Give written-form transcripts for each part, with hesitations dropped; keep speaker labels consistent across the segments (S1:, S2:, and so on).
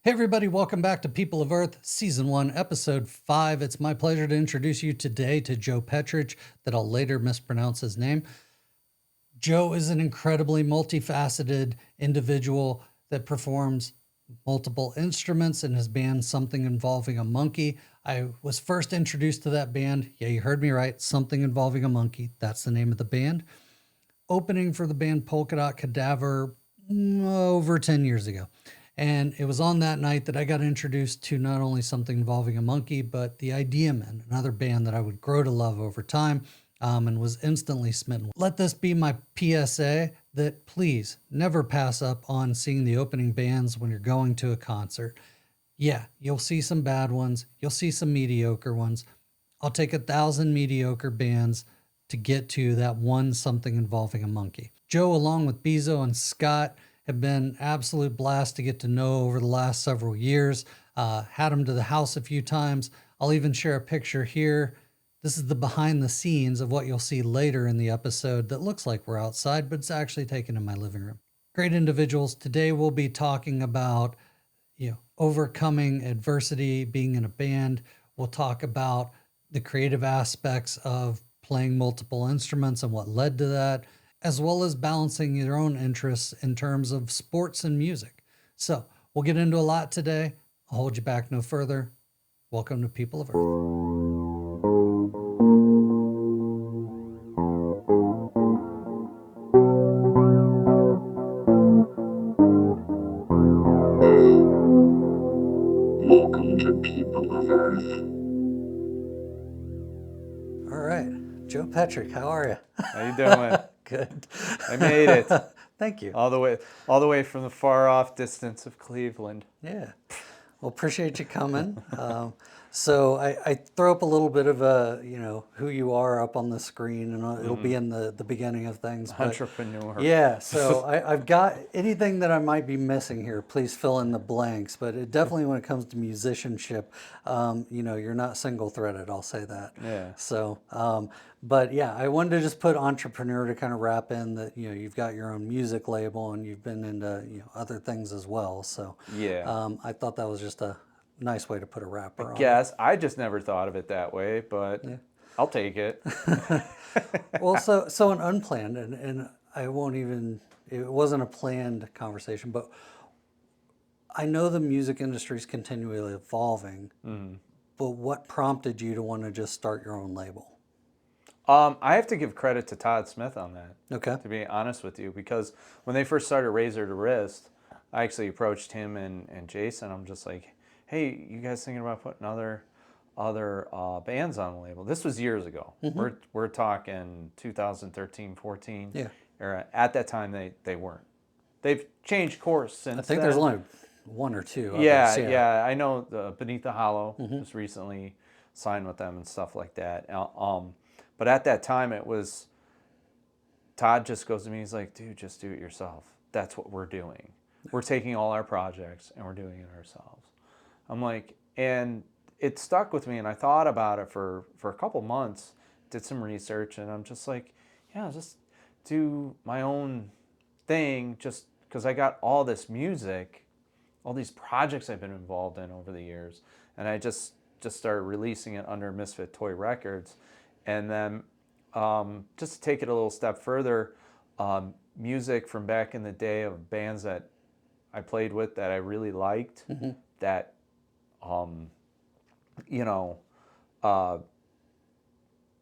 S1: Hey everybody, welcome back to People of Earth, Season 1, Episode 5. It's my pleasure to introduce you today to Joe Petrich, that I'll later mispronounce his name. Joe is an incredibly multifaceted individual that performs multiple instruments in his band, Something Involving a Monkey. I was first introduced to that band. Yeah, you heard me right. Something Involving a Monkey. That's the name of the band. Opening for the band Polka Dot Cadaver over 10 years ago. And it was on that night that I got introduced to not only Something Involving a Monkey, but the Idea Men, another band that I would grow to love over time, and was instantly smitten. Let this be my PSA that please never pass up on seeing the opening bands when you're going to a concert. Yeah, you'll see some bad ones. You'll see some mediocre ones. I'll take 1,000 mediocre bands to get to that one Something Involving a Monkey. Joe, along with Bezo and Scott, have been absolute blast to get to know over the last several years. Had him to the house a few times. I'll even share a picture here. This is the behind the scenes of what you'll see later in the episode that looks like we're outside, but it's actually taken in my living room. Great individuals. Today we'll be talking about, overcoming adversity, being in a band. We'll talk about the creative aspects of playing multiple instruments and what led to that, as well as balancing your own interests in terms of sports and music. So we'll get into a lot today. I'll hold you back no further. Welcome to People of Earth.
S2: Welcome to People of Earth.
S1: All right. Joe Petrich, how are you?
S3: How you doing?
S1: Good.
S3: I made it.
S1: Thank you.
S3: All the way from the far off distance of Cleveland.
S1: Yeah. Well, appreciate you coming. So I throw up a little bit of who you are up on the screen, and it'll be in the beginning of things. But
S3: Entrepreneur.
S1: yeah, so I've got anything that I might be missing here, please fill in the blanks. But it definitely, when it comes to musicianship, you're not single threaded, I'll say that.
S3: Yeah.
S1: So, but yeah, I wanted to just put entrepreneur to kind of wrap in that, you've got your own music label and you've been into, other things as well. So
S3: Yeah.
S1: I thought that was just a nice way to put a wrapper on
S3: Guess I just never thought of it that way, but I'll take it.
S1: Well, so an unplanned, and I won't even, it wasn't a planned conversation, but I know the music industry is continually evolving, but what prompted you to want to just start your own label?
S3: I have to give credit to Todd Smith on that.
S1: Okay.
S3: To be honest with you, because when they first started Razor to Wrist, I actually approached him and Jason. I'm just like, hey, you guys thinking about putting other bands on the label? This was years ago. We're talking 2013, 14
S1: Yeah.
S3: era. At that time, they weren't. They've changed course since.
S1: I think
S3: then.
S1: there's only one or two.
S3: Yeah,
S1: others,
S3: yeah. I know Beneath the Hollow was recently signed with them and stuff like that. But at that time, it was Todd just goes to me. He's like, dude, just do it yourself. That's what we're doing. We're taking all our projects and we're doing it ourselves. I'm like, and it stuck with me, and I thought about it for a couple months, did some research, and I'm just like, yeah, just do my own thing, just because I got all this music, all these projects I've been involved in over the years, and I just started releasing it under Misfit Toy Records. And then just to take it a little step further, music from back in the day of bands that I played with that I really liked, that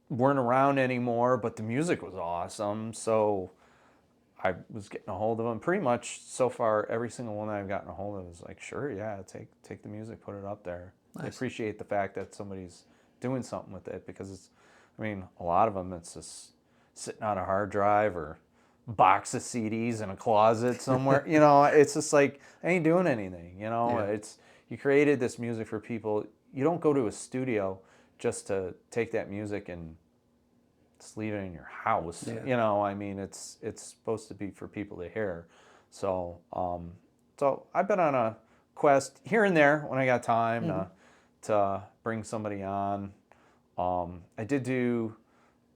S3: weren't around anymore, but the music was awesome. So I was getting a hold of them. Pretty much so far, every single one that I've gotten a hold of is like, sure, yeah, take the music, put it up there.
S1: Nice.
S3: I appreciate the fact that somebody's doing something with it, because a lot of them, it's just sitting on a hard drive or box of CDs in a closet somewhere. It's just like, I ain't doing anything. It's, you created this music for people. You don't go to a studio just to take that music and just leave it in your house.
S1: Yeah.
S3: It's supposed to be for people to hear. So, so I've been on a quest here and there when I got time to bring somebody on. I did do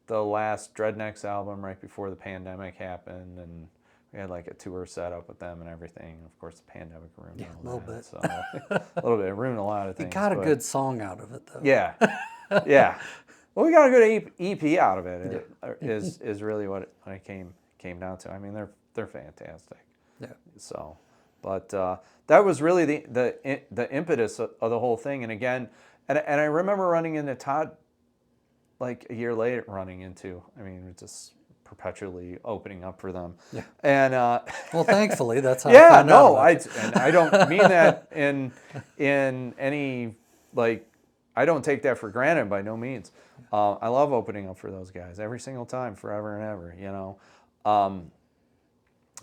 S3: the last Dreadnecks album right before the pandemic happened, and we had like a tour set up with them and everything. Of course, the pandemic ruined
S1: Yeah,
S3: all
S1: a little
S3: that.
S1: bit.
S3: So a little bit, it ruined a lot of
S1: You
S3: things.
S1: got a
S3: but
S1: good song out of it, though.
S3: yeah, yeah. Well, we got a good EP out of it. Is really what it came down to. I mean, they're fantastic.
S1: Yeah.
S3: So, but that was really the impetus of the whole thing. And again, and I remember running into Todd like a year later. I mean, just perpetually opening up for them.
S1: Yeah.
S3: And
S1: Well, thankfully, that's how I
S3: yeah,
S1: found out
S3: no,
S1: about you.
S3: and I don't mean that in any like, I don't take that for granted by no means. I love opening up for those guys every single time, forever and ever, you know.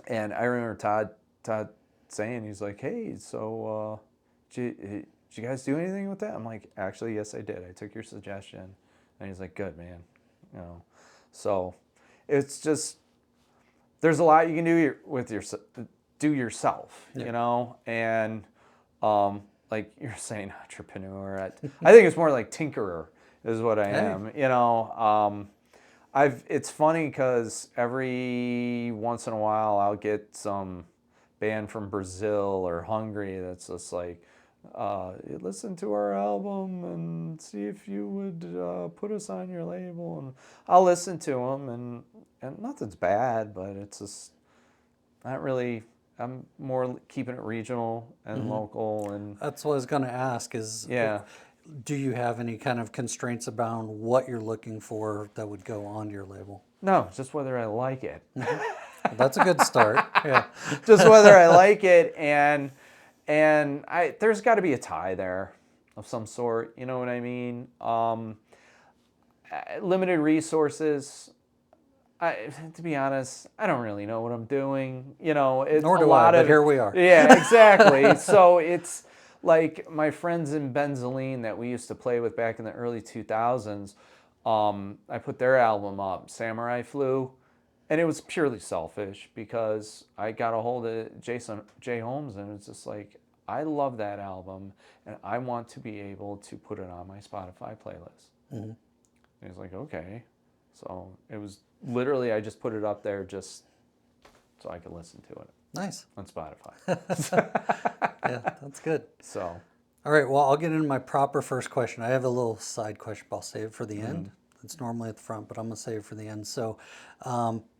S3: And I remember Todd saying, he's like, hey, so did you guys do anything with that? I'm like, actually, yes, I did. I took your suggestion. And he's like, good, man. You know, so it's just, there's a lot you can do yourself,
S1: Yeah.
S3: you know, and like you're saying, entrepreneur. I think it's more like tinkerer is what I am. You know, it's funny because every once in a while I'll get some band from Brazil or Hungary that's just like, listen to our album and see if you would put us on your label, and I'll listen to them, and nothing's bad, but it's just not really. I'm more keeping it regional and local, and
S1: That's what I was going to ask is,
S3: yeah.
S1: do you have any kind of constraints about what you're looking for that would go on your label?
S3: No, just whether I like it.
S1: Well, that's a good start. Yeah.
S3: Just whether I like it, and there's got to be a tie there of some sort. You know what I mean? Limited resources. To be honest, I don't really know what I'm doing. You know, it's
S1: Nor
S3: a
S1: do
S3: lot
S1: I,
S3: of
S1: but here we are.
S3: Yeah, exactly. So it's like my friends in Benzaline that we used to play with back in the early 2000s. I put their album up, Samurai Flu, and it was purely selfish because I got a hold of Jay Holmes, and it's just like, I love that album, and I want to be able to put it on my Spotify playlist. And he's like, okay. So it was literally, I just put it up there just so I could listen to it
S1: Nice.
S3: on Spotify.
S1: Yeah, that's good.
S3: So,
S1: All right, well, I'll get into my proper first question. I have a little side question, but I'll save it for the end. It's normally at the front, but I'm going to save it for the end. So,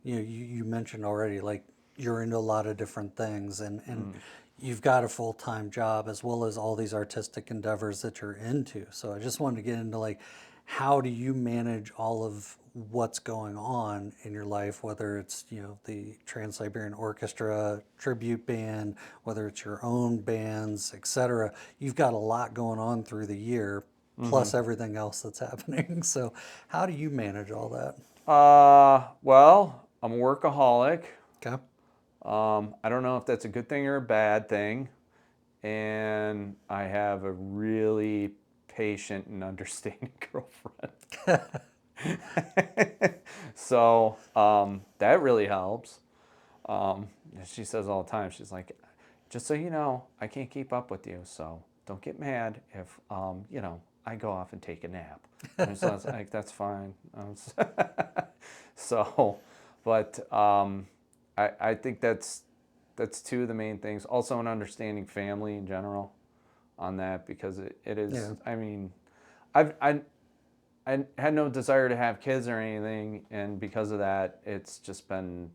S1: you mentioned already, like, you're into a lot of different things, and you've got a full-time job as well as all these artistic endeavors that you're into. So I just wanted to get into, like, how do you manage all of what's going on in your life, whether it's, the Trans-Siberian Orchestra, tribute band, whether it's your own bands, etc. You've got a lot going on through the year, plus everything else that's happening. So how do you manage all that?
S3: well, I'm a workaholic.
S1: Okay.
S3: I don't know if that's a good thing or a bad thing. And I have a really patient and understanding girlfriend. So that really helps. She says all the time, she's like, just so you know, I can't keep up with you, so don't get mad if, I go off and take a nap. And so I was like, that's fine. So, but I think that's two of the main things. Also, an understanding family in general on that, because it is.
S1: Yeah.
S3: I mean, I had no desire to have kids or anything, and because of that, it's just been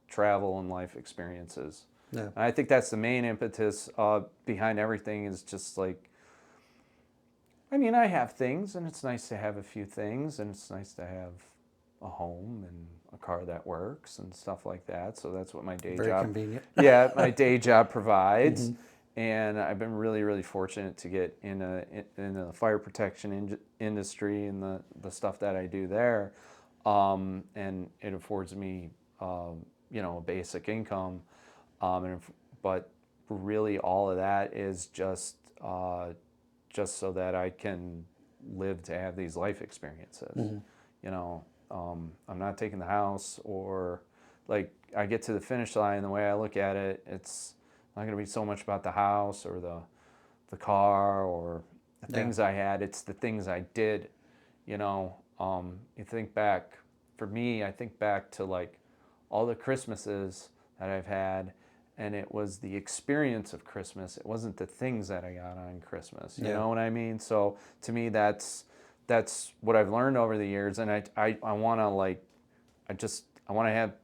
S3: travel and life experiences.
S1: Yeah.
S3: And I think that's the main impetus behind everything. Is just like, I mean, I have things, and it's nice to have a few things, and it's nice to have a home and a car that works and stuff like that. So that's what my day
S1: Very
S3: job.
S1: convenient.
S3: Yeah, my day job provides. And I've been really, really fortunate to get in the fire protection industry and the stuff that I do there. And it affords me, a basic income. But really all of that is just so that I can live to have these life experiences. I'm not taking the house, or like, I get to the finish line, the way I look at it, it's not going to be so much about the house or the car or the things I had. It's the things I did. You think back, for me, I think back to like all the Christmases that I've had, and it was the experience of Christmas. It wasn't the things that I got on Christmas. You know what I mean? So to me, that's what I've learned over the years, and I want to like, I want to have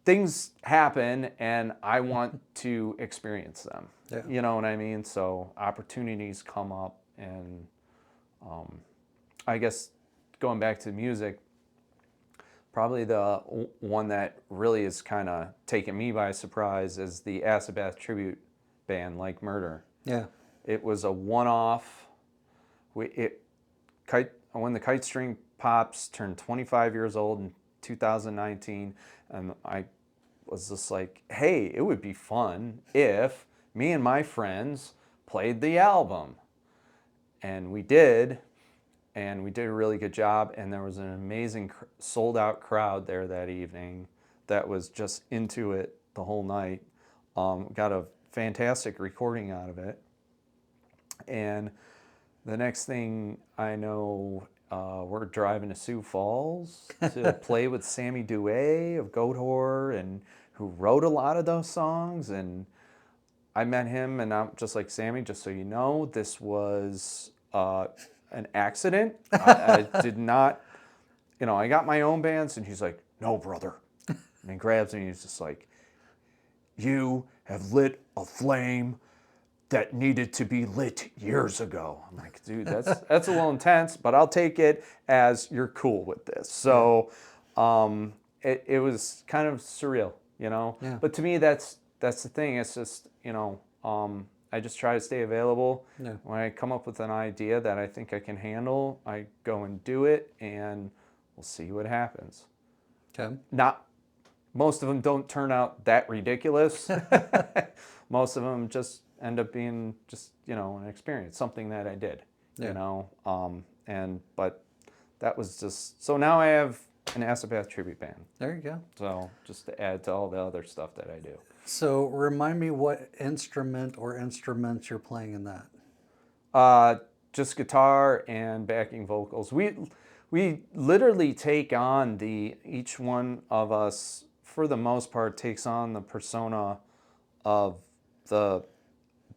S3: things happen, and I want to experience them.
S1: Yeah.
S3: You know what I mean? So opportunities come up, and I guess going back to music, probably the one that really is kind of taken me by surprise is the Acid Bath tribute band, Like Murder.
S1: Yeah.
S3: It was a one-off. When the Kite String Pops turned 25 years old in 2019, and I was just like, hey, it would be fun if me and my friends played the album. And we did, and we did a really good job, and there was an amazing sold-out crowd there that evening that was just into it the whole night. Got a fantastic recording out of it. And the next thing I know, we're driving to Sioux Falls to play with Sammy Douay of Goat Whore, and who wrote a lot of those songs. And I met him, and I'm just like, Sammy, just so you know, this was an accident. I did not, I got my own bands. And he's like, no, brother. And he grabs me, and he's just like, you have lit a flame that needed to be lit years ago. I'm like, dude, that's a little intense, but I'll take it as you're cool with this. So it was kind of surreal,
S1: Yeah.
S3: But to me, that's the thing. It's just, I just try to stay available.
S1: Yeah.
S3: When I come up with an idea that I think I can handle, I go and do it, and we'll see what happens.
S1: Okay.
S3: Most of them don't turn out that ridiculous. Most of them just end up being just, an experience, something that I did, but that was just, so now I have an Acid Bath tribute band.
S1: There you go.
S3: So just to add to all the other stuff that I do.
S1: So remind me what instrument or instruments you're playing in that.
S3: Just guitar and backing vocals. We literally take on each one of us, for the most part, takes on the persona of the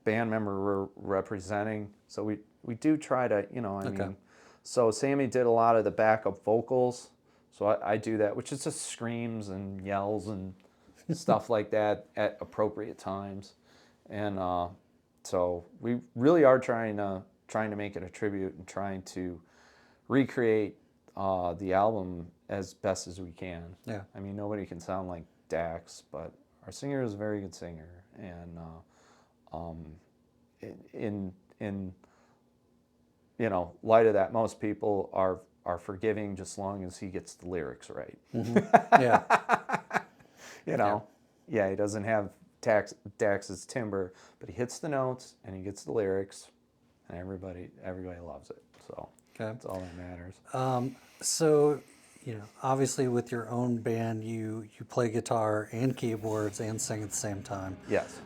S3: band member we're representing. So we do try to, mean. So Sammy did a lot of the backup vocals. So I do that, which is just screams and yells and stuff like that at appropriate times. And so we really are trying to make it a tribute and trying to recreate the album as best as we can.
S1: Yeah.
S3: I mean, nobody can sound like Dax, but our singer is a very good singer, and in light of that, most people are forgiving just as long as he gets the lyrics right.
S1: Mm-hmm. Yeah.
S3: Yeah, he doesn't have Dax's timbre, but he hits the notes and he gets the lyrics, and everybody loves it. So that's all that matters.
S1: So, obviously with your own band, you play guitar and keyboards and sing at the same time.
S3: Yes.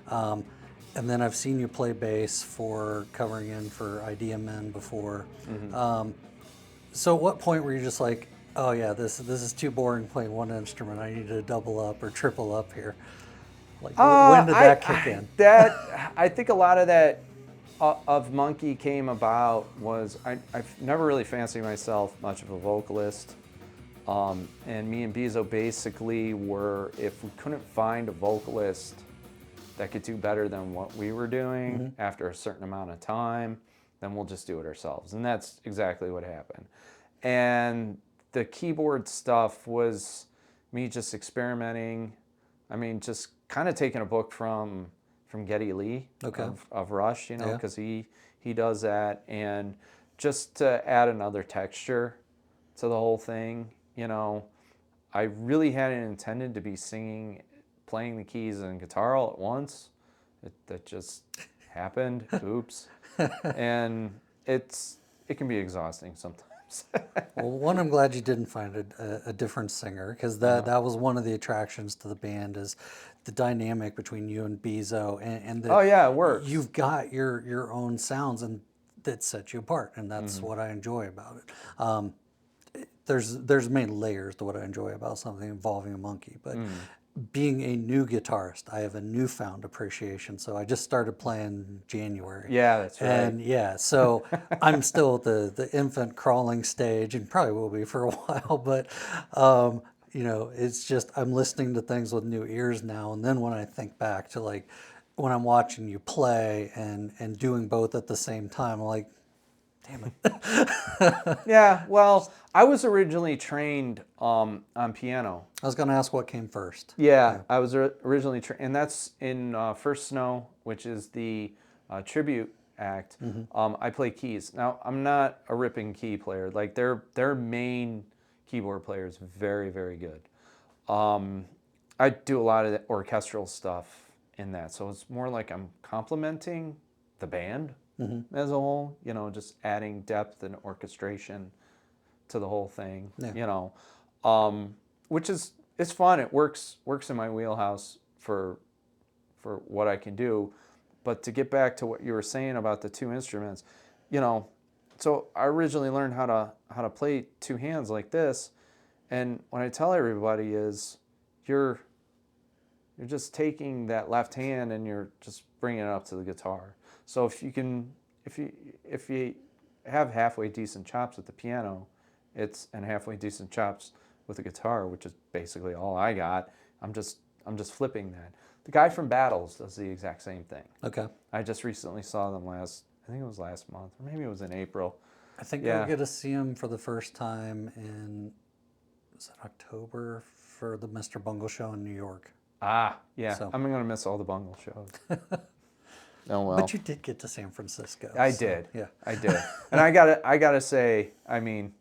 S1: And then I've seen you play bass for covering in for Idea Men before. Mm-hmm. So at what point were you just like, oh yeah, this is too boring playing one instrument. I need to double up or triple up here. Like when did that kick in?
S3: I think a lot of that of Monkey came about was I've never really fancied myself much of a vocalist. And me and Bezo basically were, if we couldn't find a vocalist that could do better than what we were doing mm-hmm. after a certain amount of time, then we'll just do it ourselves. And that's exactly what happened. And the keyboard stuff was me just experimenting. I mean, just kind of taking a book from Geddy Lee of Rush, because he does that. And just to add another texture to the whole thing, I really hadn't intended to be playing the keys and guitar all at once. That just happened. Oops. And it can be exhausting sometimes.
S1: Well, one, I'm glad you didn't find a different singer, because that was one of the attractions to the band, is the dynamic between you and Bezo, and
S3: it works.
S1: You've got your own sounds, and that sets you apart, and that's mm-hmm. what I enjoy about it. There's many layers to what I enjoy about something involving a monkey, but being a new guitarist, I have a newfound appreciation. So I just started playing January.
S3: Yeah, that's right.
S1: And yeah, so I'm still at the infant crawling stage and probably will be for a while, but it's just I'm listening to things with new ears now. And then when I think back to like when I'm watching you play and doing both at the same time, I'm like, damn it.
S3: Yeah, well, I was originally trained on piano.
S1: I was gonna ask what came first.
S3: Yeah, I was originally trained, and that's in First Snow, which is the tribute act. I play keys. Now, I'm not a ripping key player. Like their main keyboard player is very, very good. I do a lot of the orchestral stuff in that, so it's more like I'm complementing the band as a whole. Just adding depth and orchestration to the whole thing.
S1: Yeah.
S3: Which is it's fun. It works in my wheelhouse for what I can do. But to get back to what you were saying about the two instruments, so I originally learned how to play two hands like this, and what I tell everybody is you're just taking that left hand and you're just bringing it up to the guitar. So if you have halfway decent chops with the piano, and halfway decent chops with the guitar, which is basically all I got. I'm just flipping that. The guy from Battles does the exact same thing.
S1: Okay.
S3: I just recently saw them I think it was last month, or maybe it was in April.
S1: I think
S3: Yeah.
S1: we'll get to see him for the first time was it October for the Mr. Bungle show in New York.
S3: Ah, yeah.
S1: So-
S3: I'm gonna miss all the Bungle shows. Oh well.
S1: But you did get to San Francisco.
S3: I
S1: so,
S3: did.
S1: Yeah.
S3: I did. And I gotta say, I mean,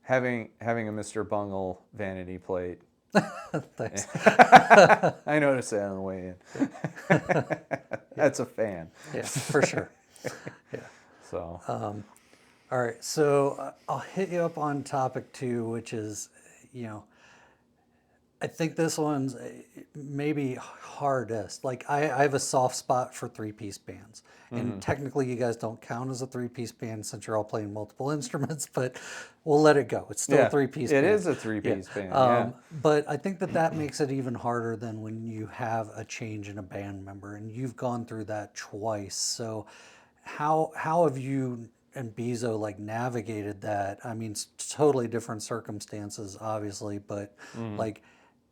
S3: having a Mr. Bungle vanity plate.
S1: Thanks.
S3: I noticed that on the way in. That's a fan.
S1: Yeah, for sure. Yeah.
S3: So
S1: All right. So I'll hit you up on topic 2, which is, I think this one's maybe hardest. Like I have a soft spot for 3-piece bands, and technically you guys don't count as a 3-piece band since you're all playing multiple instruments. But we'll let it go. It's still a 3-piece band.
S3: It is a 3-piece band. Yeah.
S1: But I think that makes it even harder than when you have a change in a band member, and you've gone through that twice. So how have you and Bezo like navigated that? I mean, it's totally different circumstances, obviously, but like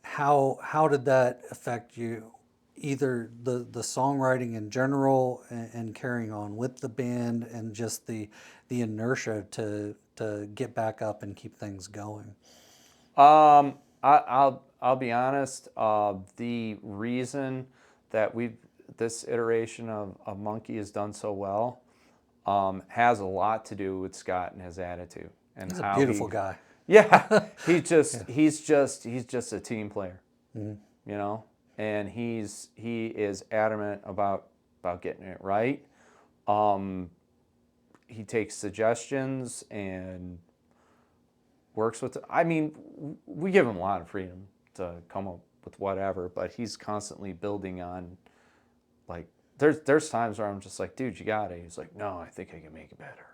S1: how did that affect you? Either the songwriting in general and carrying on with the band, and just the inertia to get back up and keep things going.
S3: I'll be honest. The reason that this iteration of Monkey has done so well has a lot to do with Scott and his attitude and
S1: He's a
S3: how
S1: beautiful guy.
S3: Yeah, he's just a team player, and he is adamant about getting it right. He takes suggestions and works with. I mean, we give him a lot of freedom to come up with whatever, but he's constantly building on. Like, there's times where I'm just like, dude, you got it. He's like, no, I think I can make it better.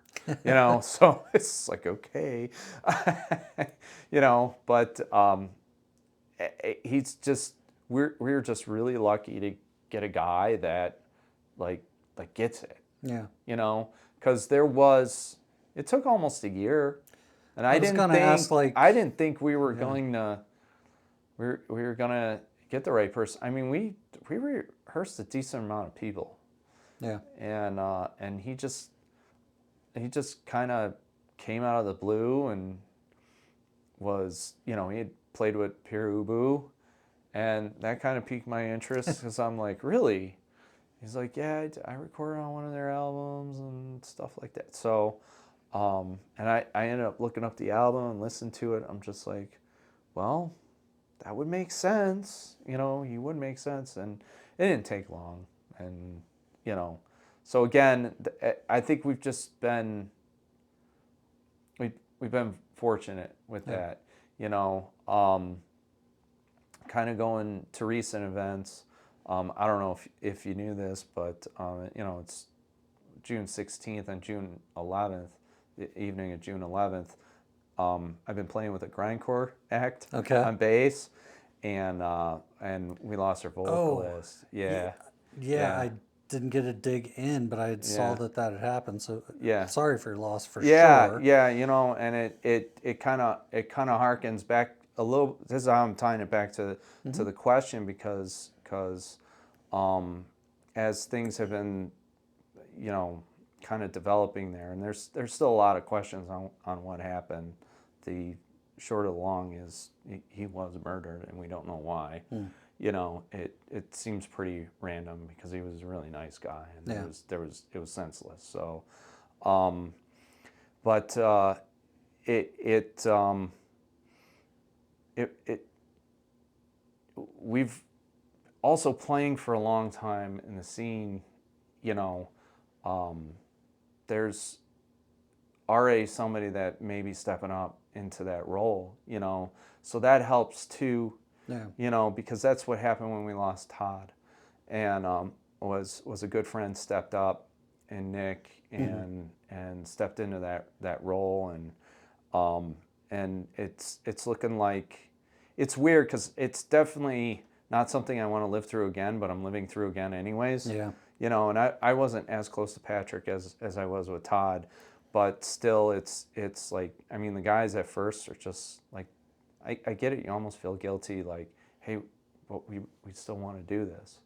S3: So it's like, okay, but he's just, we're just really lucky to get a guy that like gets it,
S1: Yeah.
S3: because it took almost a year, and I didn't think we were going to, we were gonna get the right person. I mean, we rehearsed a decent amount of people.
S1: Yeah.
S3: And he just kind of came out of the blue and was, he had played with Pierre Ubu, and that kind of piqued my interest because I'm like, really? He's like, yeah, I recorded on one of their albums and stuff like that. So, and I ended up looking up the album and listened to it. I'm just like, well, that would make sense. He would make sense. And it didn't take long. And, so again, I think we've just been, we've been fortunate with that, kind of going to recent events. I don't know if you knew this, but, it's June 16th and June 11th, the evening of June 11th. I've been playing with a grindcore act
S1: Okay.
S3: on bass, and we lost our
S1: Oh,
S3: vocalist.
S1: yeah,
S3: Yeah, yeah,
S1: I didn't get a dig in, but I saw
S3: yeah,
S1: that had happened. So
S3: yeah.
S1: sorry for your loss for
S3: Yeah,
S1: sure.
S3: yeah, and it kind of harkens back a little. This is how I'm tying it back to the question because as things have been, kind of developing there, and there's still a lot of questions on what happened. The short of the long is he was murdered, and we don't know why. It seems pretty random because he was a really nice guy, and
S1: Yeah.
S3: it was senseless. So. But it we've also playing for a long time in the scene. You know, there's already somebody that may be stepping up into that role. So that helps too.
S1: Yeah.
S3: Because that's what happened when we lost Todd, and was a good friend stepped up, and Nick and stepped into that role, and it's looking like it's weird because it's definitely not something I want to live through again, but I'm living through again anyways.
S1: Yeah.
S3: And I wasn't as close to Patrick as I was with Todd, but still it's like, I mean, the guys at first are just like, I get it, you almost feel guilty, like, hey, but we still want to do this,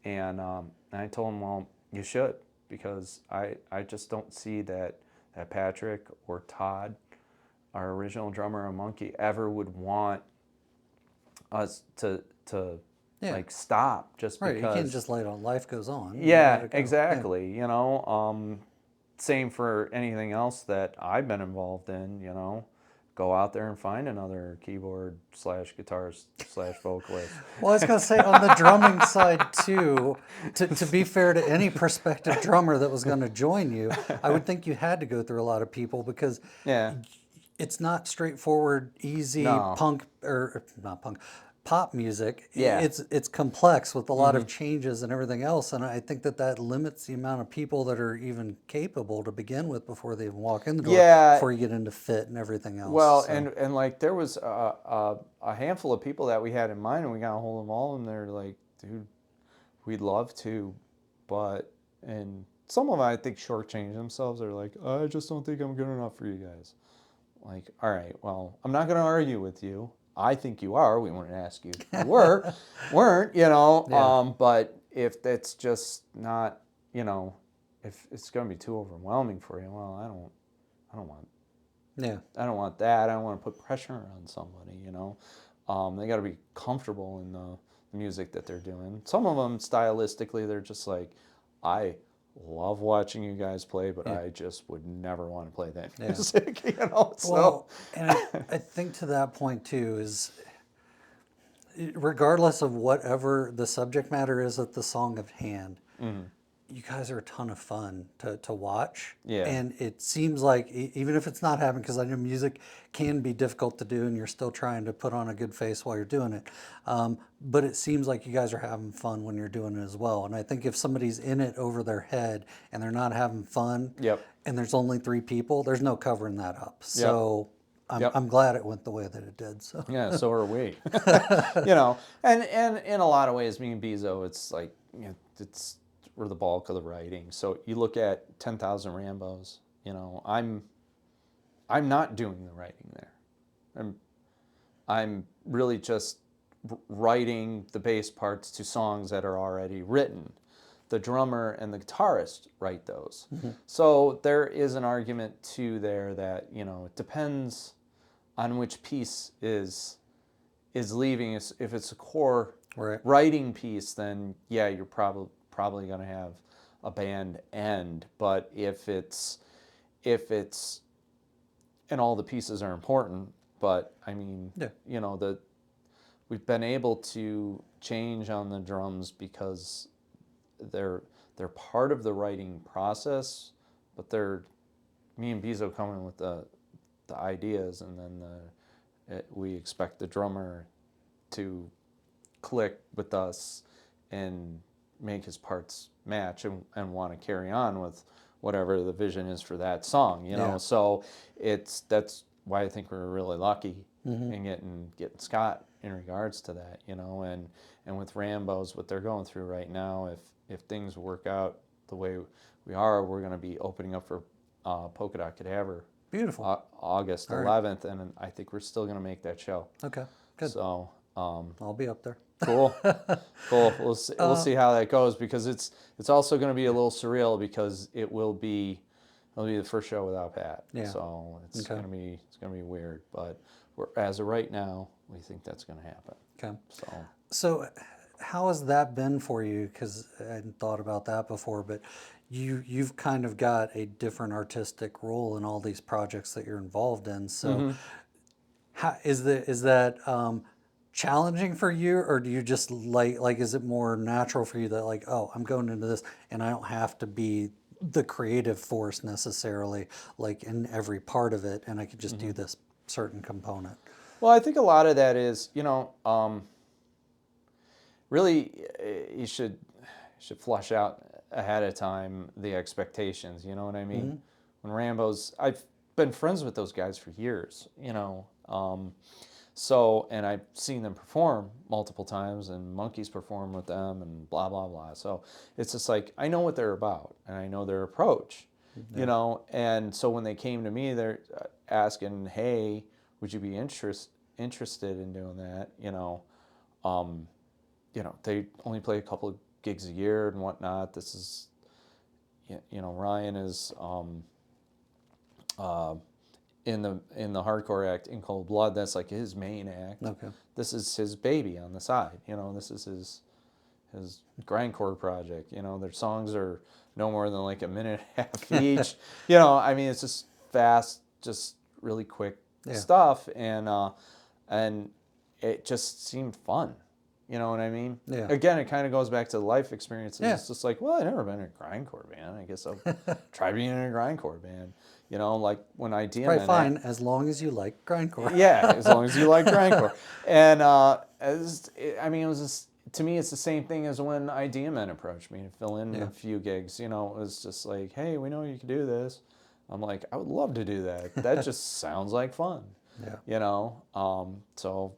S3: and I told him, well, you should, because I just don't see that Patrick or Todd, our original drummer of Monkey, ever would want us to
S1: Yeah.
S3: like stop just
S1: Right.
S3: because.
S1: You can't just let it on. Life goes on. You let
S3: Yeah,
S1: it go.
S3: exactly. Same for anything else that I've been involved in. Go out there and find another keyboard / guitarist / vocalist.
S1: Well, I was going to say on the drumming side too, to be fair to any prospective drummer that was going to join you, I would think you had to go through a lot of people because
S3: Yeah.
S1: it's not straightforward, easy
S3: No.
S1: punk or not punk, pop music.
S3: Yeah.
S1: It's complex with a lot of changes and everything else, and I think that limits the amount of people that are even capable to begin with before they even walk in the door.
S3: Yeah.
S1: Before you get into fit and everything else.
S3: Well,
S1: so.
S3: and like there was a handful of people that we had in mind, and we got a hold of them all, and they're like, dude, we'd love to, and some of them I think shortchanged themselves. They're like, I just don't think I'm good enough for you guys. Like, all right, well, I'm not going to argue with you. I think you are. We wouldn't ask you if you weren't,
S1: Yeah.
S3: But if that's just not, if it's going to be too overwhelming for you, well, I don't want
S1: Yeah.
S3: I don't want that. I don't want to put pressure on somebody, They got to be comfortable in the music that they're doing. Some of them, stylistically, they're just like, I love watching you guys play, but I just would never want to play that music, So.
S1: Well, and I think to that point too is, regardless of whatever the subject matter is of the song at hand, you guys are a ton of fun to watch.
S3: Yeah.
S1: And it seems like, even if it's not happening, because I know music can be difficult to do and you're still trying to put on a good face while you're doing it. But it seems like you guys are having fun when you're doing it as well. And I think if somebody's in it over their head and they're not having fun,
S3: Yep.
S1: and there's only 3 people, there's no covering that up. So
S3: Yep.
S1: I'm glad it went the way that it did. So
S3: Yeah, so are we. And in a lot of ways, me and Bezo, it's like, we're the bulk of the writing. So you look at 10,000 Rambos, I'm not doing the writing there. I'm really just writing the bass parts to songs that are already written. The drummer and the guitarist write those. So there is an argument too there that, it depends on which piece is leaving. If it's a core writing piece, then yeah, you're probably going to have a band end. But if it's and all the pieces are important, but I mean, we've been able to change on the drums because they're part of the writing process, but they're me and Bezo come in with the ideas, and then we expect the drummer to click with us and make his parts match and want to carry on with whatever the vision is for that song, So that's why I think we're really lucky in getting Scott in regards to that, you know, and with Rambos, what they're going through right now, if things work out the way we are, we're going to be opening up for Polka Dot Cadaver
S1: Beautiful.
S3: August
S1: All right.
S3: 11th, and I think we're still going to make that show.
S1: Okay. Good.
S3: So
S1: I'll be up there.
S3: cool. We'll see how that goes, because it's also going to be a little surreal, because it'll be the first show without Pat.
S1: Yeah.
S3: So it's
S1: Okay.
S3: going to be weird, but as of right now, we think that's going to happen.
S1: Okay.
S3: So
S1: So how has that been for you? Because I hadn't thought about that before, but you've kind of got a different artistic role in all these projects that you're involved in. So how is that challenging for you, or do you just like is it more natural for you that like, oh, I'm going into this and I don't have to be the creative force necessarily like in every part of it, and I could just do this certain component?
S3: well, I think a lot of that is, you know, really you should flush out ahead of time the expectations. You know what I mean? When Rambos, I've been friends with those guys for years. You know, so, and I've seen them perform multiple times, and Monkeys perform with them, and blah blah blah. So it's just like I know what they're about, and I know their approach. You know, and so when they came to me, they're asking, "Hey, would you be interested in doing that?" You know, they only play a couple of gigs a year and whatnot. This is, you know, Ryan is in the hardcore act In Cold Blood. That's like his main act.
S1: Okay.
S3: This is his baby on the side. You know, this is his grindcore project. You know, their songs are no more than like a minute and a half each. You know, I mean, it's just fast, just really quick stuff, and it just seemed fun. You know what I mean?
S1: Yeah.
S3: Again, it kind of goes back to life experiences.
S1: Yeah.
S3: It's just like, well, I've never been in a grindcore band. I guess I'll try being in a grindcore band. You know, like when I DM
S1: Probably fine as long as you like grindcore.
S3: yeah, as long as you like grindcore. And I mean, it was just, to me, it's the same thing as when IDMN approached me to fill in a few gigs. You know, it was just like, hey, we know you can do this. I'm like, I would love to do that. That just sounds like fun.
S1: Yeah.
S3: You know, so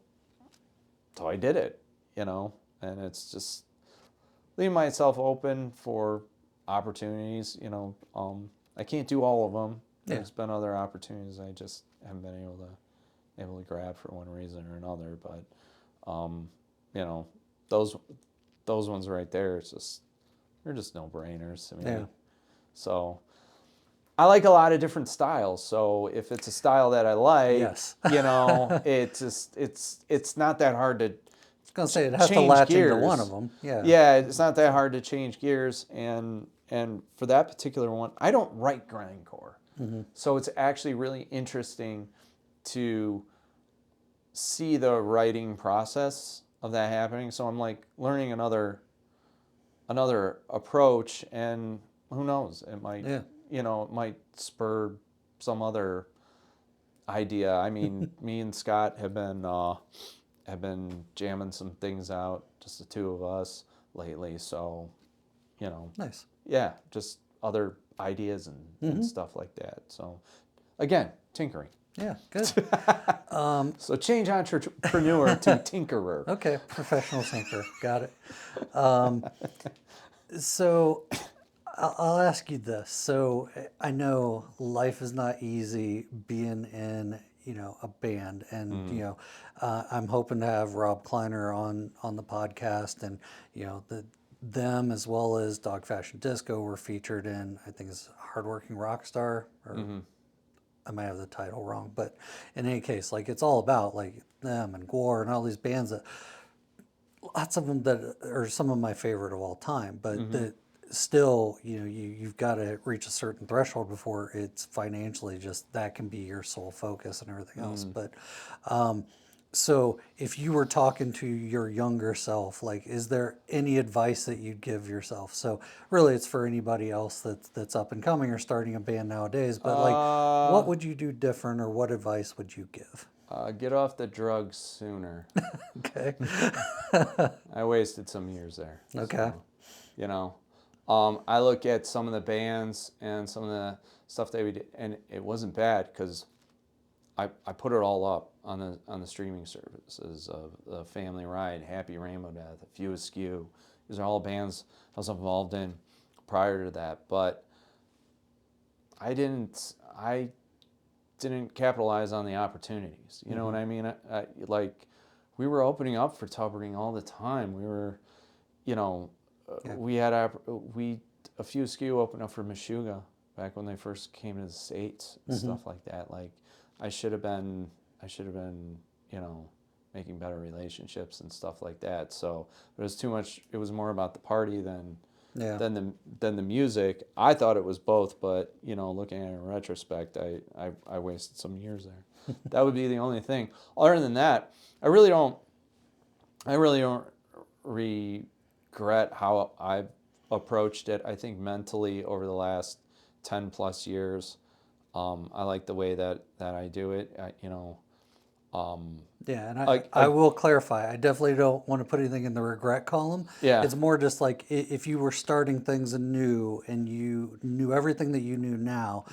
S3: I did it. You know, and it's just leaving myself open for opportunities. You know, I can't do all of them.
S1: Yeah.
S3: There's been other opportunities I just haven't been able to grab for one reason or another. But you know, those ones right there, it's just, they're just no brainers to me.
S1: Yeah.
S3: So I like a lot of different styles. So if it's a style that I like,
S1: Yes.
S3: you know, it's not that hard to.
S1: I was gonna say it has to
S3: change
S1: latch
S3: gears.
S1: into one of them. Yeah.
S3: Yeah, it's not that hard to change gears, and for that particular one, I don't write grindcore, so it's actually really interesting to see the writing process of that happening. So I'm like learning another approach, and who knows, it might you know, it might spur some other idea. I mean, me and Scott have been jamming some things out, just the two of us lately. So, you know,
S1: Nice.
S3: yeah, just other ideas and stuff like that. So, again, tinkering.
S1: Yeah. Good.
S3: So change entrepreneur to tinkerer.
S1: Okay. Professional thinker. Got it. So I'll ask you this. So I know life is not easy being in, you know, a band, and you know, I'm hoping to have Rob Kleiner on the podcast, and you know, them as well as Dog Fashion Disco were featured in, I think it's Hardworking Rockstar, or I might have the title wrong, but in any case, like it's all about like them and Gore and all these bands that lots of them that are some of my favorite of all time, but that still, you know, you've got to reach a certain threshold before it's financially just that can be your sole focus and everything else. But so if you were talking to your younger self, like, is there any advice that you'd give yourself? So really it's for anybody else that's up and coming or starting a band nowadays, but like what would you do different, or what advice would you give?
S3: Get off the drugs sooner.
S1: Okay.
S3: I wasted some years there.
S1: Okay.
S3: So, you know, I look at some of the bands and some of the stuff they did, and it wasn't bad, because I put it all up on the streaming services of the Family Ride, Happy Rainbow Death, A Few Askew. These are all bands I was involved in prior to that, but I didn't capitalize on the opportunities. You know what I mean? Like, we were opening up for Tubbering all the time. We were, you know, we had A Few Askew opened up for Meshuggah back when they first came to the States and stuff like that. Like, I should have been, you know, making better relationships and stuff like that. So it was too much. It was more about the party than the music. I thought it was both, but, you know, looking at it in retrospect, I wasted some years there. That would be the only thing. Other than that, I really don't regret how I've approached it. I think mentally over the last 10 plus years, I like the way that I do it. You know,
S1: Yeah, and I will clarify. I definitely don't want to put anything in the regret column.
S3: Yeah.
S1: It's more just like if you were starting things anew and you knew everything that you knew now,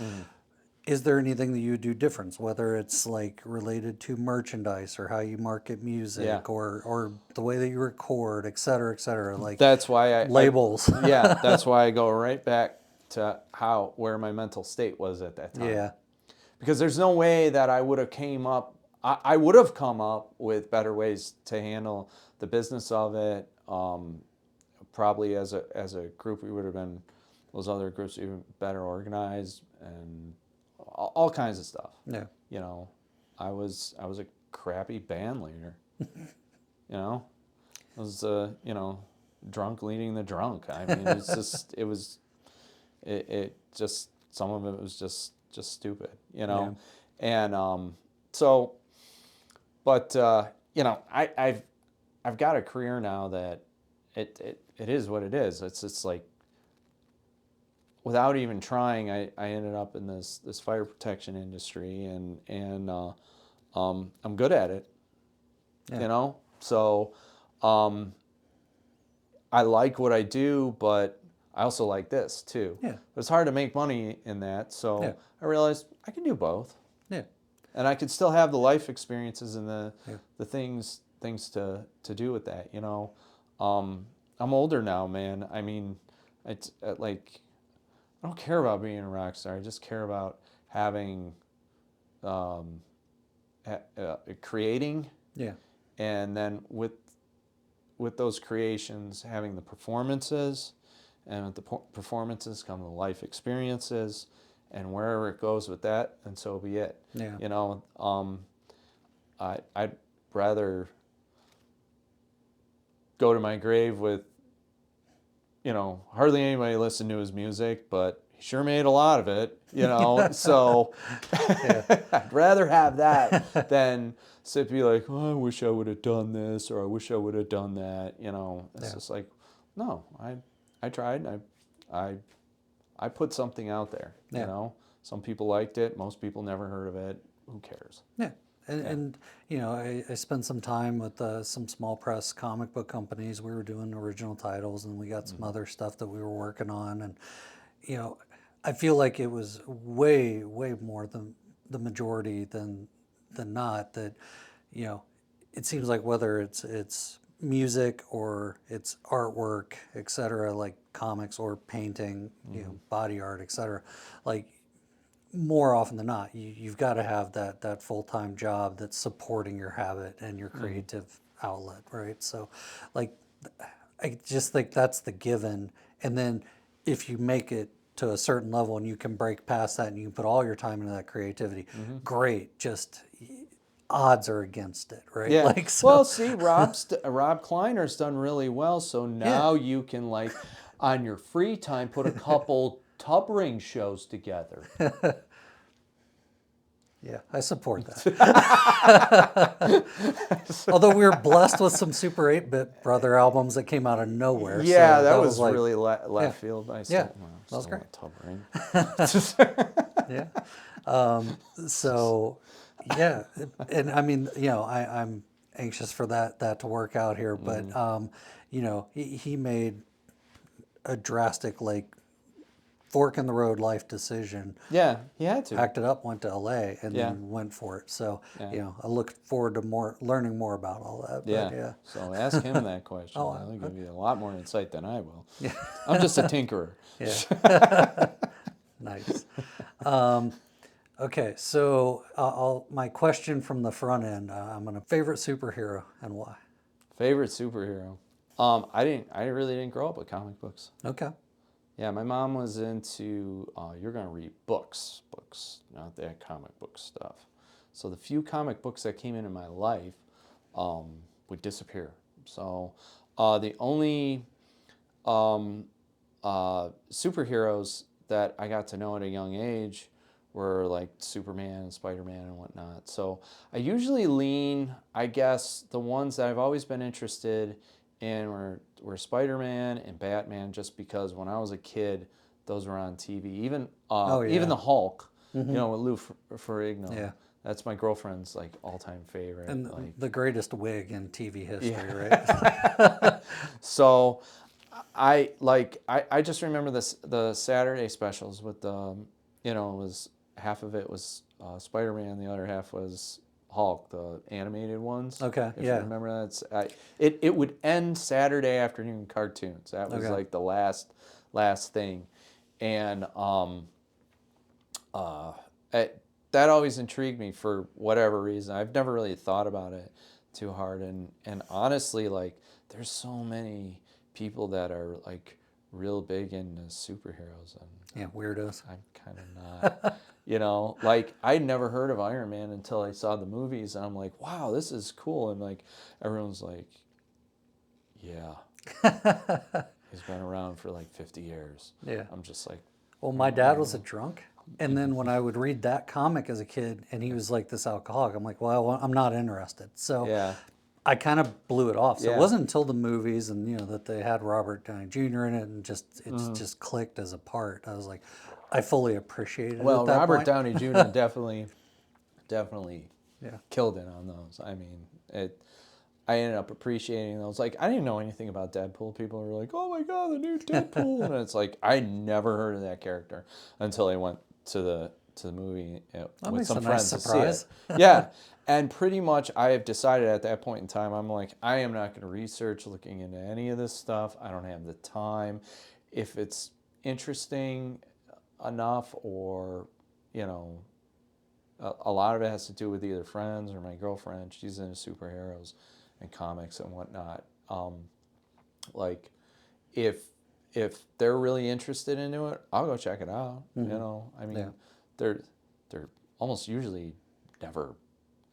S1: is there anything that you would do different? Whether it's like related to merchandise or how you market music or the way that you record, et cetera, like
S3: that's why
S1: labels.
S3: That's why I go right back to where my mental state was at that time.
S1: Yeah.
S3: Because there's no way that I would have I would have come up with better ways to handle the business of it. Probably as a group, we would have been, those other groups, even better organized and all kinds of stuff.
S1: Yeah.
S3: You know, I was a crappy band leader. You know, I was you know, drunk leading the drunk. I mean, it's just it just, some of it was just stupid. You know, and so. But you know, I've got a career now that it is what it is. It's like, without even trying, I ended up in this fire protection industry, and I'm good at it.
S1: Yeah.
S3: You know, so I like what I do, but I also like this too.
S1: Yeah.
S3: It's hard to make money in that, so I realized I can do both.
S1: Yeah.
S3: And I could still have the life experiences and the things to do with that, you know. I'm older now, man. I mean, it's like, I don't care about being a rock star. I just care about having, creating.
S1: Yeah.
S3: And then with those creations, having the performances, and with the performances come the life experiences. And wherever it goes with that, and so be it.
S1: Yeah.
S3: You know, I'd rather go to my grave with, you know, hardly anybody listened to his music, but he sure made a lot of it, you know. So I'd rather have that than sit be like, oh, I wish I would have done this, or I wish I would have done that. You know, it's just like, no, I tried. I put something out there, you know. Some people liked it. Most people never heard of it. Who cares?
S1: Yeah. And you know, I spent some time with some small press comic book companies. We were doing original titles, and we got some other stuff that we were working on. And, you know, I feel like it was way more than the majority than not that, you know, it seems like whether it's music or it's artwork, et cetera, like comics or painting, you know, body art, et cetera, like, more often than not, you've got to have that full-time job that's supporting your habit and your creative outlet, right? So, like, I just think that's the given. And then if you make it to a certain level and you can break past that and you can put all your time into that creativity, great. Just odds are against it, right?
S3: Yeah.
S1: Like, so,
S3: Well, see, Rob Kleiner's done really well, so now you can, like, on your free time, put a couple Tubbering shows together.
S1: yeah, I support that. Although we were blessed with some Super 8-Bit Brother albums that came out of nowhere.
S3: Yeah,
S1: so
S3: that was
S1: like,
S3: really left field. I still,
S1: that was
S3: still
S1: great.
S3: Tubbering.
S1: Yeah. So, yeah, and I mean, you know, I'm anxious for that to work out here, but you know, he made a drastic, like, fork in the road life decision.
S3: Yeah, he had to.
S1: Packed it up, went to LA, and
S3: Yeah.
S1: then went for it. So,
S3: Yeah.
S1: I look forward to learning more about all that.
S3: Yeah.
S1: But yeah.
S3: So ask him that question.
S1: Oh,
S3: He'll give you a lot more insight than I will.
S1: Yeah.
S3: I'm just a tinkerer.
S1: Yeah. Nice. Okay, so my question from the front end. I'm gonna favorite superhero and why.
S3: Favorite superhero. I really didn't grow up with comic books.
S1: Okay.
S3: Yeah, my mom was into, you're going to read books, not that comic book stuff. So the few comic books that came into my life would disappear. So the only superheroes that I got to know at a young age were like Superman and Spider-Man and whatnot. So I usually lean, I guess, the ones that I've always been interested in were Spider-Man and Batman, just because when I was a kid, those were on TV. Even even the Hulk, you know, with Lou Ferrigno.
S1: Yeah.
S3: That's my girlfriend's like all-time favorite.
S1: And
S3: like,
S1: the greatest wig in TV history, right?
S3: so I just remember the Saturday specials with the, you know, it was half of it was Spider-Man, the other half was Hulk, the animated ones.
S1: Okay,
S3: If
S1: yeah.
S3: you remember that, it would end Saturday afternoon cartoons. That was
S1: Okay.
S3: like the last thing, and that always intrigued me for whatever reason. I've never really thought about it too hard, and honestly, like, there's so many people that are like real big into superheroes, and
S1: Yeah, weirdos.
S3: I'm kind of not. You know, like, I'd never heard of Iron Man until I saw the movies, and I'm like, wow, this is cool. And like, everyone's like, yeah, he's been around for like 50 years.
S1: Yeah.
S3: I'm just like,
S1: Well, my dad was a drunk. And then when I would read that comic as a kid and he was like this alcoholic, I'm like, well, I'm not interested. So
S3: yeah,
S1: I kind of blew it off. So
S3: Yeah.
S1: it wasn't until the movies and, that they had Robert Downey Jr. in it and just clicked as a part. I was like, I fully appreciated it
S3: well,
S1: at that
S3: Robert
S1: point.
S3: Downey Jr. definitely
S1: Yeah.
S3: killed it on those. I mean, I ended up appreciating those. Like, I didn't know anything about Deadpool. People were like, "Oh my god, the new Deadpool!" And it's like, I never heard of that character until I went to the movie with
S1: makes
S3: some
S1: a nice
S3: friends to see
S1: surprise.
S3: it. Yeah, and pretty much I have decided at that point in time, I'm like, I am not going to research looking into any of this stuff. I don't have the time. If it's interesting enough, or, you know, a lot of it has to do with either friends or my girlfriend. She's into superheroes and comics and whatnot. Like, if they're really interested into it, I'll go check it out. You know, I mean, they're almost usually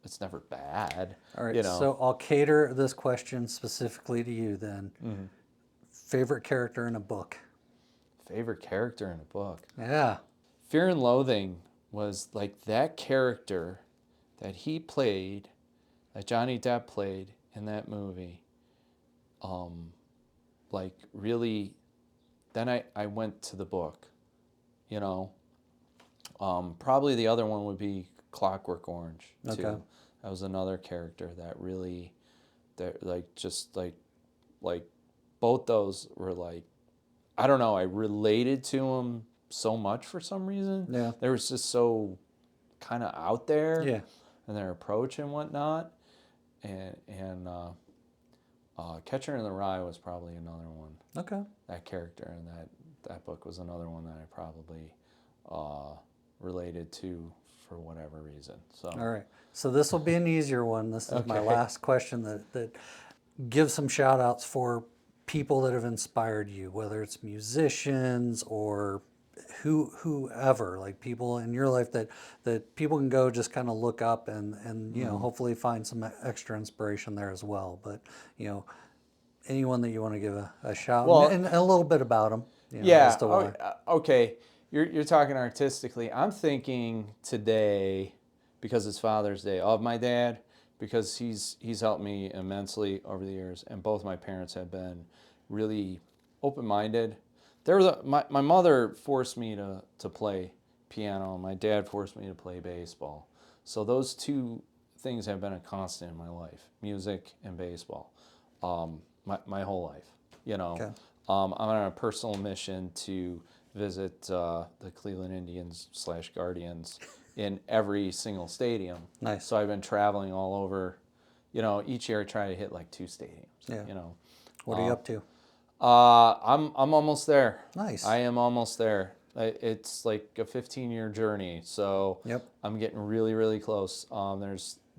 S3: it's never bad.
S1: All right.
S3: You know,
S1: So I'll cater this question specifically to you then. Favorite character in a book?
S3: favorite character in a book.
S1: Yeah.
S3: Fear and Loathing was like that character that he played, that Johnny Depp played in that movie. Like, really, then I went to the book, you know. Probably the other one would be Clockwork Orange too.
S1: Okay.
S3: That was another character that really, like both those were like, I don't know, I related to them so much for some reason.
S1: Yeah.
S3: They were just so kind of out there.
S1: Yeah.
S3: And their approach and whatnot. And Catcher in the Rye was probably another one.
S1: Okay.
S3: That character in that book was another one that I probably related to for whatever reason. So.
S1: All right. So this will be an easier one. This is my
S3: Okay.
S1: last question that gives some shout outs for people that have inspired you, whether it's musicians or whoever, like people in your life that people can go just kind of look up and hopefully find some extra inspiration there as well. But anyone that you want to give a shout
S3: Well,
S1: and a little bit about them.
S3: Yeah.
S1: As to why.
S3: Okay. You're talking artistically. I'm thinking today, because it's Father's Day, of my dad, because he's helped me immensely over the years, and both my parents have been really open-minded. My mother forced me to play piano, and my dad forced me to play baseball. So those two things have been a constant in my life: music and baseball, my whole life. You know,
S1: Okay.
S3: I'm on a personal mission to visit the Cleveland Indians / Guardians in every single stadium.
S1: Nice.
S3: So I've been traveling all over. Each year I try to hit like 2 stadiums.
S1: Yeah. What are you up to?
S3: I'm almost there.
S1: Nice.
S3: I am almost there. It's like a 15-year journey, so
S1: Yep.
S3: I'm getting really, really close.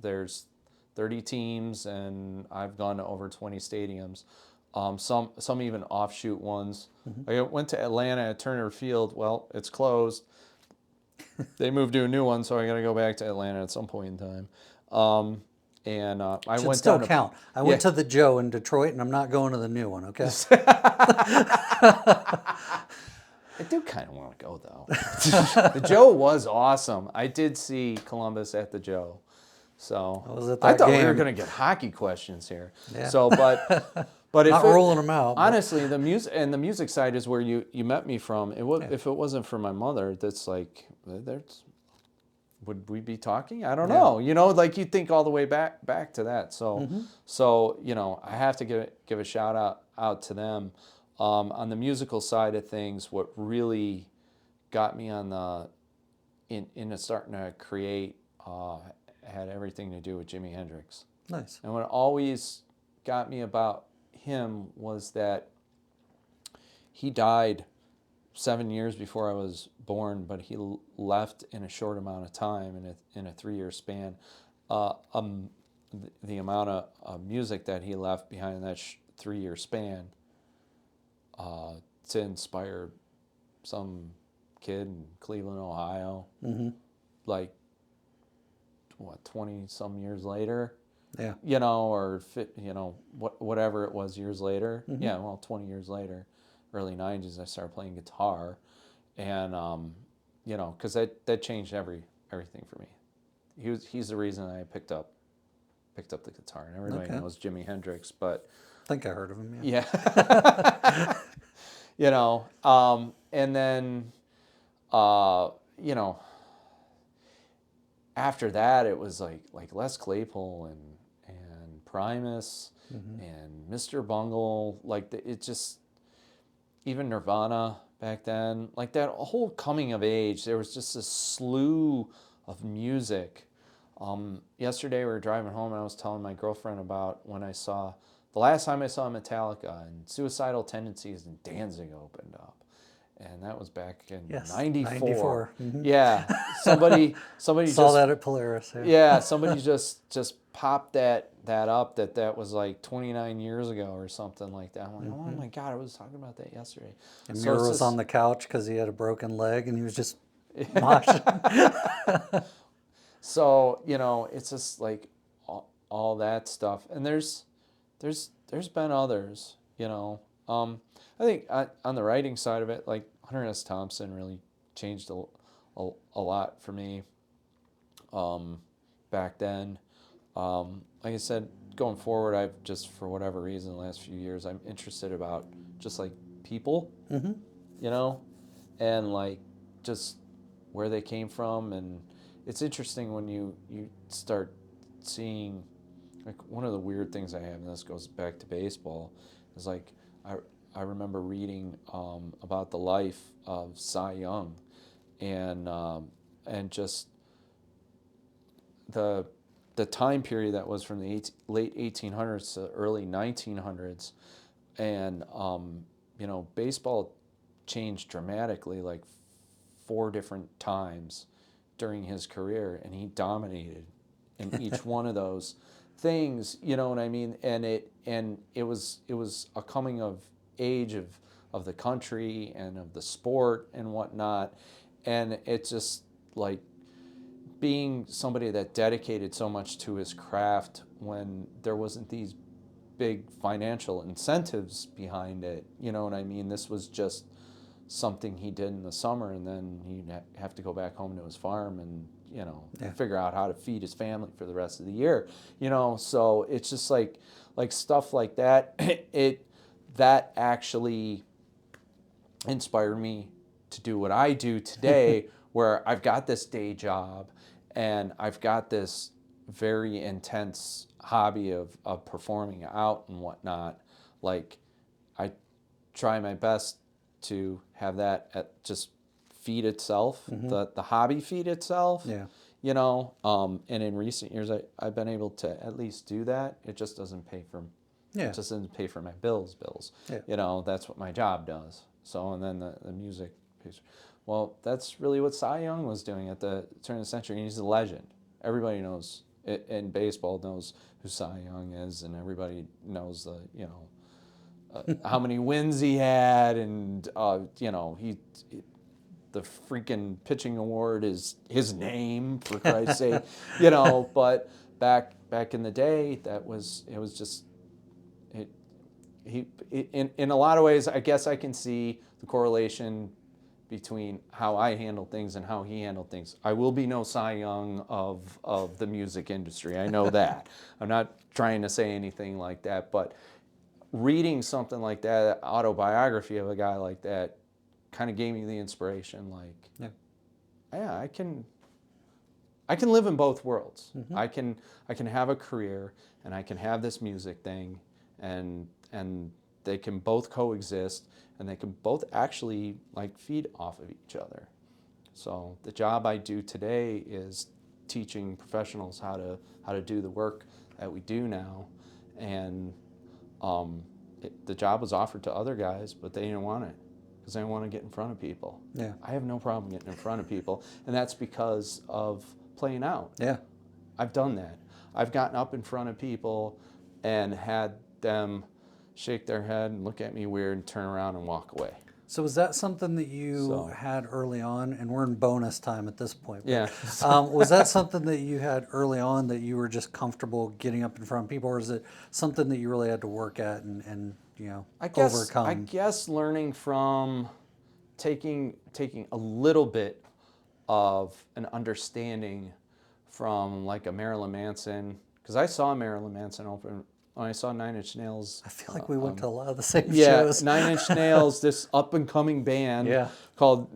S3: There's 30 teams, and I've gone to over 20 stadiums. Some even offshoot ones. I went to Atlanta at Turner Field. Well, it's closed. They moved to a new one, so I got to go back to Atlanta at some point in time. I
S1: Should
S3: went
S1: still
S3: down
S1: count. I went to the Joe in Detroit, and I'm not going to the new one. Okay.
S3: I do kind of want to go though. The Joe was awesome. I did see Columbus at the Joe, so
S1: was at
S3: I
S1: that
S3: thought we were
S1: game.
S3: going to get hockey questions here.
S1: Yeah.
S3: So, but
S1: Not rolling them out. But
S3: honestly, the music side is where you met me from. If it wasn't for my mother, that's like would we be talking? I don't know. Like you think all the way back to that. So I have to give a shout out to them. On the musical side of things, what really got me on into starting to create had everything to do with Jimi Hendrix.
S1: Nice.
S3: And what always got me about him was that he died 7 years before I was born, but he left in a short amount of time, in a 3-year span. The amount of music that he left behind in that 3-year span to inspire some kid in Cleveland, Ohio, like 20 some years later, or whatever it was years later. 20 years later, early 90s, I started playing guitar, and because that changed everything for me. He's the reason I picked up the guitar, and everybody knows Jimi Hendrix, but
S1: I think I heard of him.
S3: yeah. And then, after that, it was like Les Claypool and Primus and Mr. Bungle, it just, even Nirvana back then, like that whole coming of age, there was just a slew of music. Yesterday we were driving home, and I was telling my girlfriend about when the last time I saw Metallica, and Suicidal Tendencies in Danzig opened up. And that was back in 94. Yeah. Somebody
S1: saw that at Polaris.
S3: Yeah, somebody just popped that up that was like 29 years ago or something like that. I'm like, oh my God, I was talking about that yesterday.
S1: And Muir was on the couch because he had a broken leg, and he was just moshing.
S3: So, it's just like all that stuff. And there's been others, I think on the writing side of it, like Hunter S. Thompson really changed a lot for me back then. Like I said, going forward, I've just, for whatever reason, the last few years, I'm interested about just like people, and like just where they came from. And it's interesting when you start seeing, like, one of the weird things I have, and this goes back to baseball, is like I remember reading about the life of Cy Young, and just the time period that was from the late 1800s to early 1900s, and baseball changed dramatically, like 4 different times during his career, and he dominated in each one of those things, you know what I mean? And it was a coming of age of the country and of the sport and whatnot. And it's just like being somebody that dedicated so much to his craft when there wasn't these big financial incentives behind it, you know what I mean? This was just something he did in the summer, and then he'd have to go back home to his farm and figure out how to feed his family for the rest of the year, so it's just like stuff like that. That actually inspired me to do what I do today, where I've got this day job and I've got this very intense hobby of performing out and whatnot. Like, I try my best to have that just feed itself, the hobby feed itself.
S1: Yeah.
S3: You know, and in recent years, I've been able to at least do that. It just doesn't pay for,
S1: Yeah.
S3: it just doesn't pay for my bills.
S1: Yeah.
S3: You know, that's what my job does. So, and then the music piece. Well, that's really what Cy Young was doing at the turn of the century. He's a legend. Everybody knows, in baseball, knows who Cy Young is, and everybody knows the, you know, how many wins he had, and you know, the freaking pitching award is his name, for Christ's sake, you know. But back in the day, it was just in a lot of ways, I guess I can see the correlation between how I handle things and how he handled things. I will be no Cy Young of the music industry. I know that. I'm not trying to say anything like that, but reading something like that, autobiography of a guy like that, kind of gave me the inspiration, like, yeah, I can live in both worlds. I can have a career, and I can have this music thing, and they can both coexist, and they can both actually like feed off of each other. So the job I do today is teaching professionals how to do the work that we do now, and the job was offered to other guys, but they didn't want it because they didn't want to get in front of people.
S1: Yeah.
S3: I have no problem getting in front of people, and that's because of playing out.
S1: Yeah.
S3: I've done that. I've gotten up in front of people and had them shake their head and look at me weird and turn around and walk away.
S1: So was that something that you
S3: So-
S1: had early on? And we're in bonus time at this point. but,
S3: Yeah.
S1: was that something that you had early on, that you were just comfortable getting up in front of people, or is it something that you really had to work at and you know, overcome?
S3: I guess learning from taking a little bit of an understanding from like a Marilyn Manson, because I saw Marilyn Manson open when I saw Nine Inch Nails.
S1: I feel like we went to a lot of the same
S3: Yeah,
S1: shows.
S3: Nine Inch Nails, this up and coming band
S1: Yeah.
S3: called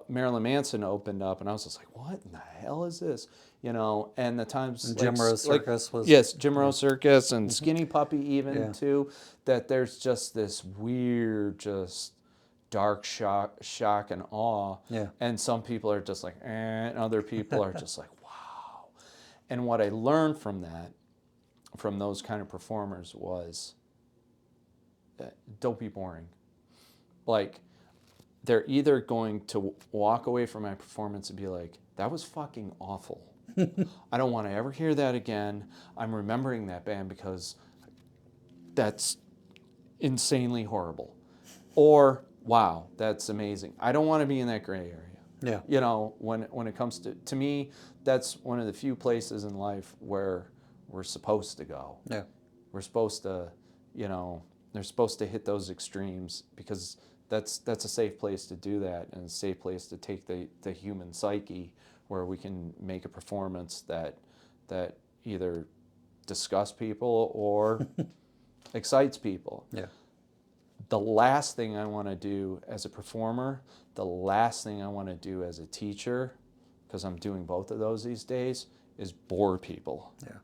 S3: Marilyn Manson opened up, and I was just like, what in the hell is this? You know, and the times
S1: And Jim Rose Circus was...
S3: Yes, Jim Rose Circus and Skinny Puppy even
S1: Yeah.
S3: too, that there's just this weird, just dark shock and awe.
S1: Yeah.
S3: And some people are just like, eh, and other people are just like, wow. And what I learned from that, from those kind of performers, was don't be boring. Like, they're either going to walk away from my performance and be like, that was fucking awful. I don't want to ever hear that again. I'm remembering that band because that's insanely horrible. Or, wow, that's amazing. I don't want to be in that gray area.
S1: Yeah.
S3: You know, when it comes to me, that's one of the few places in life where we're supposed to go.
S1: Yeah.
S3: We're supposed to, you know, they're supposed to hit those extremes, because that's a safe place to do that, and a safe place to take the human psyche, where we can make a performance that either disgusts people or excites people.
S1: Yeah.
S3: The last thing I want to do as a performer, the last thing I want to do as a teacher, because I'm doing both of those these days, is bore people.
S1: Yeah.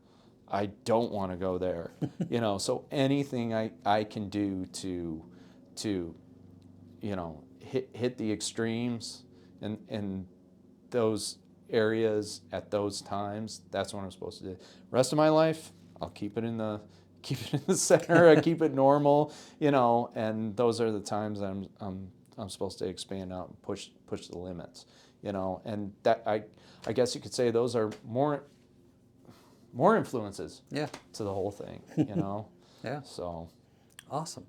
S3: I don't want to go there. You know, so anything I can do to you know, hit the extremes in those areas at those times, that's what I'm supposed to do. Rest of my life, I'll keep it in the center. I keep it normal, you know, and those are the times I'm supposed to expand out and push the limits, you know. And that I guess you could say those are more influences,
S1: Yeah.
S3: to the whole thing, you know.
S1: Yeah.
S3: So
S1: Awesome.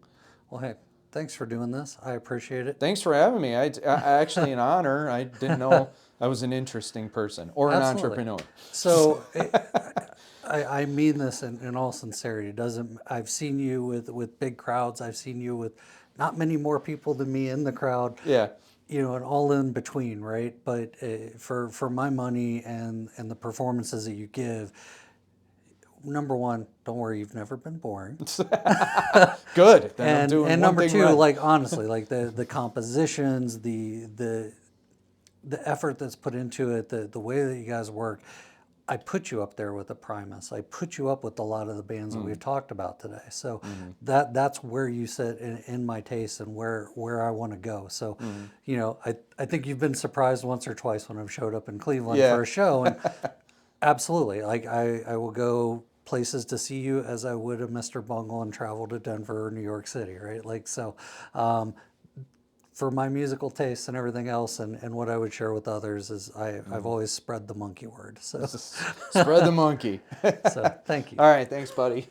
S1: Well, hey, thanks for doing this. I appreciate it.
S3: thanks for having me. I actually an honor. I didn't know I was an interesting person or an
S1: Absolutely.
S3: entrepreneur.
S1: So I mean this in all sincerity. I've seen you with big crowds. I've seen you with not many more people than me in the crowd.
S3: Yeah.
S1: You know, and all in between, right? But for my money and the performances that you give, number one, don't worry, you've never been boring.
S3: Good. Then I'm doing
S1: And
S3: one
S1: number
S3: thing
S1: two,
S3: right.
S1: like honestly, like the compositions, the effort that's put into it, the way that you guys work, I put you up there with the Primus. I put you up with a lot of the bands that we've talked about today. So that's where you sit in my taste and where I want to go. So, you know, I think you've been surprised once or twice when I've showed up in Cleveland
S3: Yeah.
S1: for a show, and absolutely, like I will go places to see you as I would a Mr. Bungle and travel to Denver or New York City, right? Like so. For my musical tastes and everything else, and what I would share with others is I've always spread the monkey word. So,
S3: Spread the monkey.
S1: so thank you.
S3: All right, thanks, buddy.